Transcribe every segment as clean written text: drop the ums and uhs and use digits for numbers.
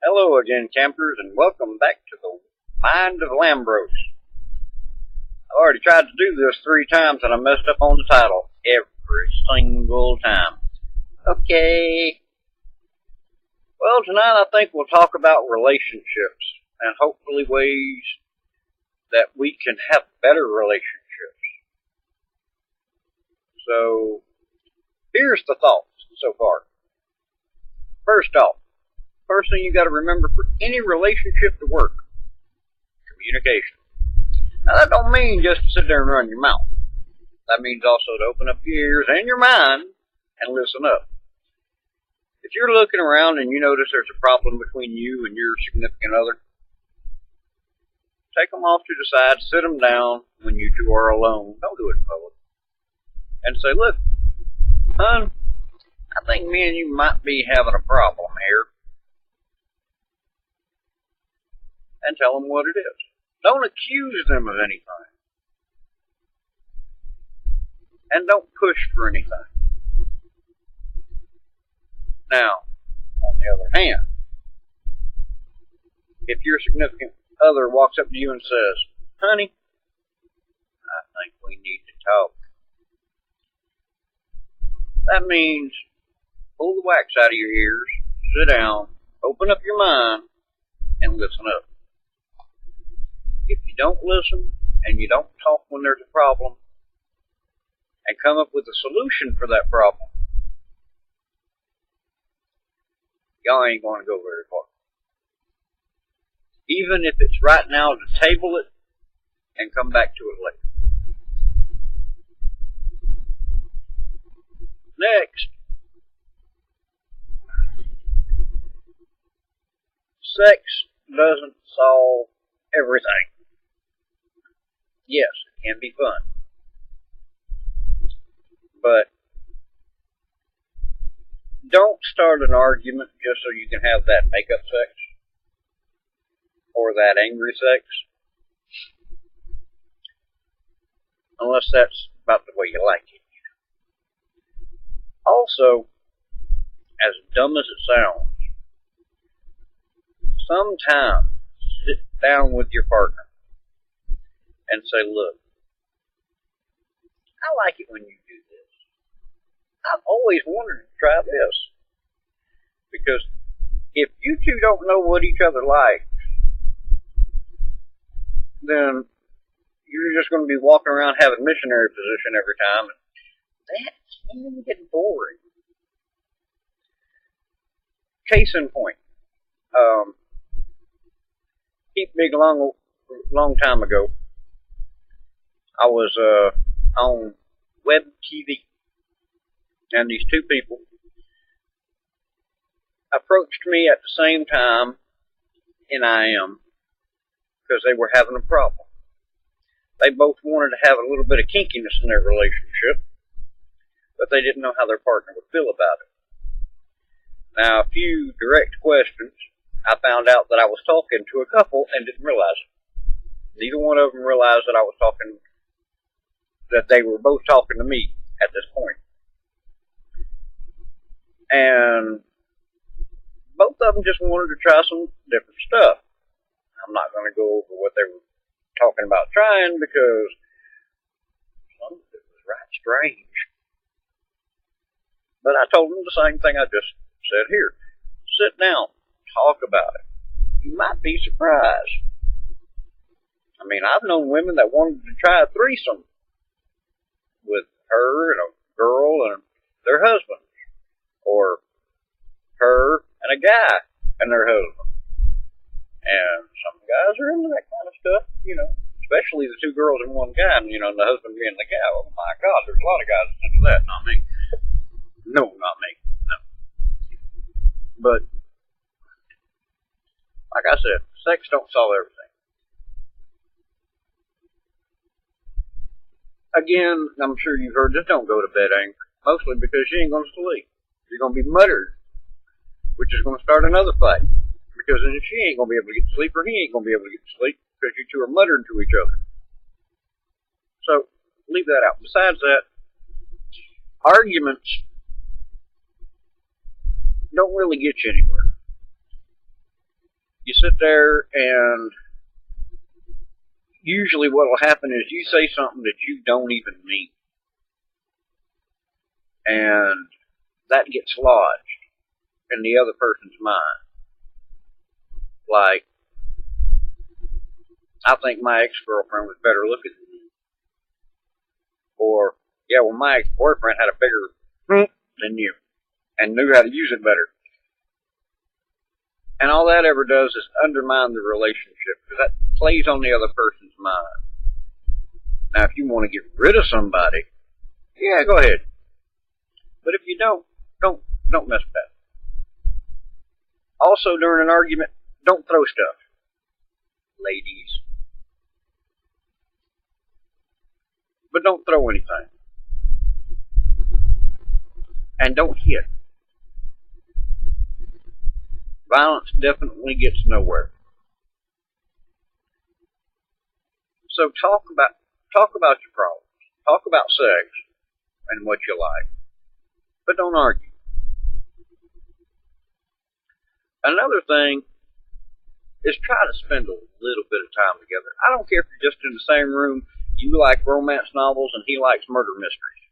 Hello again, campers, and welcome back to the Mind of Lambros. I already tried to do this 3 times and I messed up on the title every single time. Okay. Well, tonight I think we'll talk about relationships and hopefully ways that we can have better relationships. So, here's the thoughts so far. First off, first thing you got to remember for any relationship to work, communication. Now that don't mean just to sit there and run your mouth. That means also to open up your ears and your mind and listen up. If you're looking around and you notice there's a problem between you and your significant other, take them off to the side, sit them down when you two are alone. Don't do it in public. And say, look, hon, I think me and you might be having a problem here. And tell them what it is. Don't accuse them of anything. And don't push for anything. Now, on the other hand, if your significant other walks up to you and says, honey, I think we need to talk. That means pull the wax out of your ears, sit down, open up your mind, and listen up. If you don't listen and you don't talk when there's a problem and come up with a solution for that problem, y'all ain't going to go very far. Even if it's right now to table it and come back to it later. Next, sex doesn't solve everything. Yes, it can be fun. But don't start an argument just so you can have that makeup sex or that angry sex. Unless that's about the way you like it. Also, as dumb as it sounds, sometimes sit down with your partner and say, look, I like it when you do this. I've always wanted to try this. Because if you two don't know what each other likes, then you're just going to be walking around having missionary position every time. And that's going to get boring. Case in point. Big long time ago, I was on web TV, and these two people approached me at the same time in IM because they were having a problem. They both wanted to have a little bit of kinkiness in their relationship, but they didn't know how their partner would feel about it. Now, a few direct questions, I found out that I was talking to a couple and didn't realize it. Neither one of them realized that that they were both talking to me at this point. And both of them just wanted to try some different stuff. I'm not going to go over what they were talking about trying because some of it was right strange. But I told them the same thing I just said here. Sit down. Talk about it. You might be surprised. I mean, I've known women that wanted to try a threesome with her and a girl and their husband, or her and a guy and their husband. And some guys are into that kind of stuff, especially the two girls and one guy, and the husband being the guy. Oh my God, there's a lot of guys into that. Not me. No, not me. No. But like I said, sex don't solve everything. Again, I'm sure you've heard this, don't go to bed angry. Mostly because you ain't going to sleep. You're going to be muttered, which is going to start another fight. Because then she ain't going to be able to get to sleep, or he ain't going to be able to get to sleep, because you two are muttering to each other. So, leave that out. Besides that, arguments don't really get you anywhere. sit there and usually what will happen is you say something that you don't even mean. And that gets lodged in the other person's mind. Like, I think my ex-girlfriend was better looking than you. Or, yeah, well, my ex-boyfriend had a bigger than you and knew how to use it better. And all that ever does is undermine the relationship, because that plays on the other person's mind. Now, if you want to get rid of somebody, yeah, go ahead. But if you don't mess with that. Also, during an argument, don't throw stuff. Ladies. But don't throw anything. And don't hit. Violence definitely gets nowhere. So talk about your problems. Talk about sex and what you like. But don't argue. Another thing is try to spend a little bit of time together. I don't care if you're just in the same room. You like romance novels and he likes murder mysteries.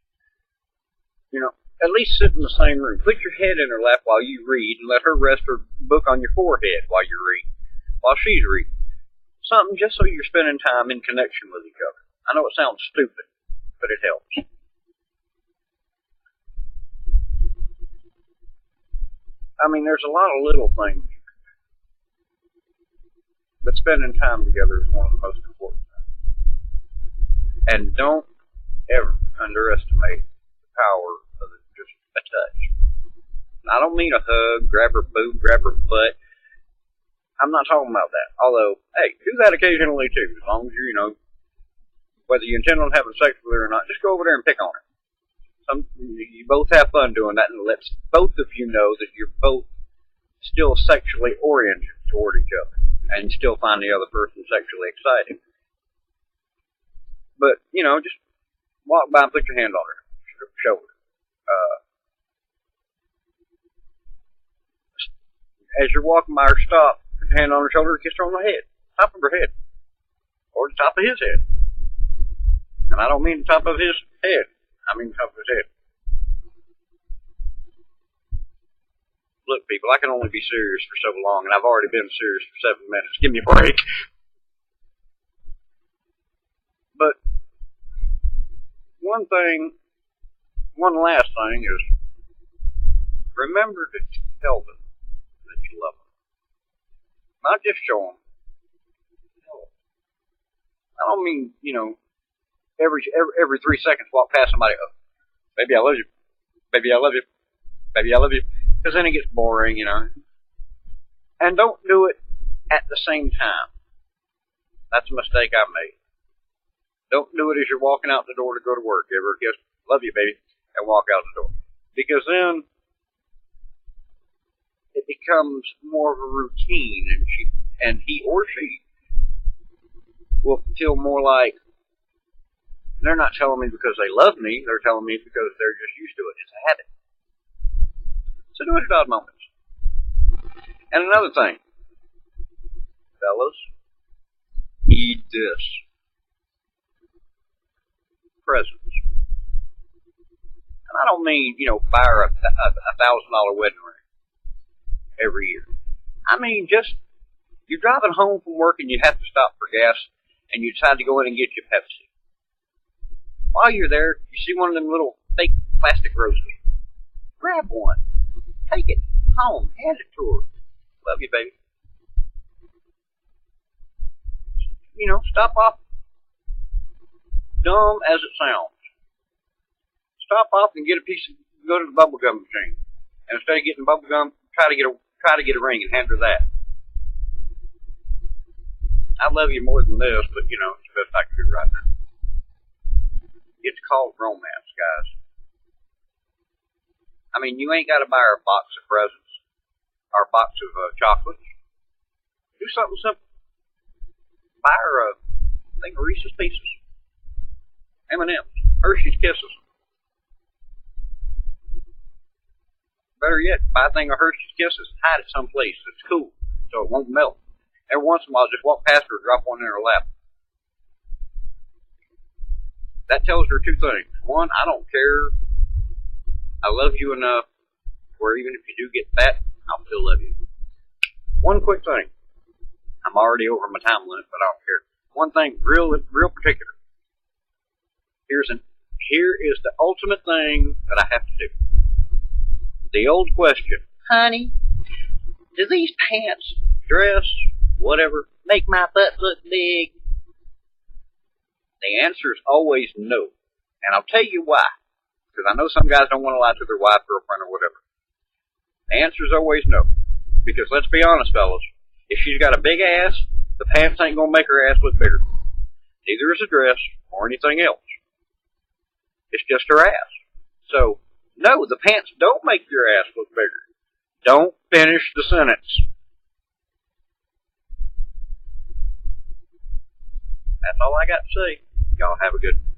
You know, at least sit in the same room. Put your head in her lap while you read and let her rest her book on your forehead while you read, while she's reading. Something just so you're spending time in connection with each other. I know it sounds stupid, but it helps. I mean, there's a lot of little things, but spending time together is one of the most important things. And don't ever underestimate the power of just a touch. And I don't mean a hug, grab her boob, grab her butt. I'm not talking about that. Although, hey, do that occasionally too. As long as you, whether you intend on having sex with her or not, just go over there and pick on her. You both have fun doing that, and it lets both of you know that you're both still sexually oriented toward each other and still find the other person sexually exciting. But, just walk by and put your hand on her shoulder. As you're walking by her, stop, put your hand on her shoulder, kiss her on the head, top of her head, or the top of his head. And I don't mean the top of his head. I mean top of his head. Look, people, I can only be serious for so long, and I've already been serious for 7 minutes. Give me a break. But one last thing is, remember to tell them that you love them. Not just show them. Tell them. I don't mean, every 3 seconds walk past somebody, oh, baby, I love you. Baby, I love you. Baby, I love you. Because then it gets boring, And don't do it at the same time. That's a mistake I made. Don't do it as you're walking out the door to go to work. You ever just love you, baby, and walk out the door. Because then it becomes more of a routine, and he or she will feel more like they're not telling me because they love me. They're telling me because they're just used to it. It's a habit. So do it at odd moments. And another thing, fellas, eat this. Presents. And I don't mean, buy her a $1,000 wedding ring every year. I mean, just, you're driving home from work and you have to stop for gas and you decide to go in and get your Pepsi. While you're there, you see one of them little fake plastic roses. Grab one. Take it home. Hand it to her. Love you, baby. Stop off. Dumb as it sounds. Stop off and go to the bubble gum machine. And instead of getting bubble gum, try to get a ring and hand her that. I love you more than this, but it's the best I can do right now. It's called romance, guys. I mean, you ain't got to buy her a box of presents or a box of chocolates. Do something simple. Buy her a thing of Reese's Pieces, M&M's, Hershey's Kisses. Better yet, buy a thing of Hershey's Kisses, hide it someplace that's cool so it won't melt. Every once in a while, just walk past her, drop one in her lap. That tells her two things. One, I don't care. I love you enough where even if you do get fat, I'll still love you. One quick thing. I'm already over my time limit, but I don't care. One thing, real particular. Here is the ultimate thing that I have to do. The old question, honey, do these pants, dress, whatever, make my butt look big? The answer is always no. And I'll tell you why. Because I know some guys don't want to lie to their wife, girlfriend, or whatever. The answer is always no. Because let's be honest, fellas. If she's got a big ass, the pants ain't going to make her ass look bigger. Neither is a dress or anything else. It's just her ass. So, no, the pants don't make your ass look bigger. Don't finish the sentence. That's all I got to say. Y'all have a good one.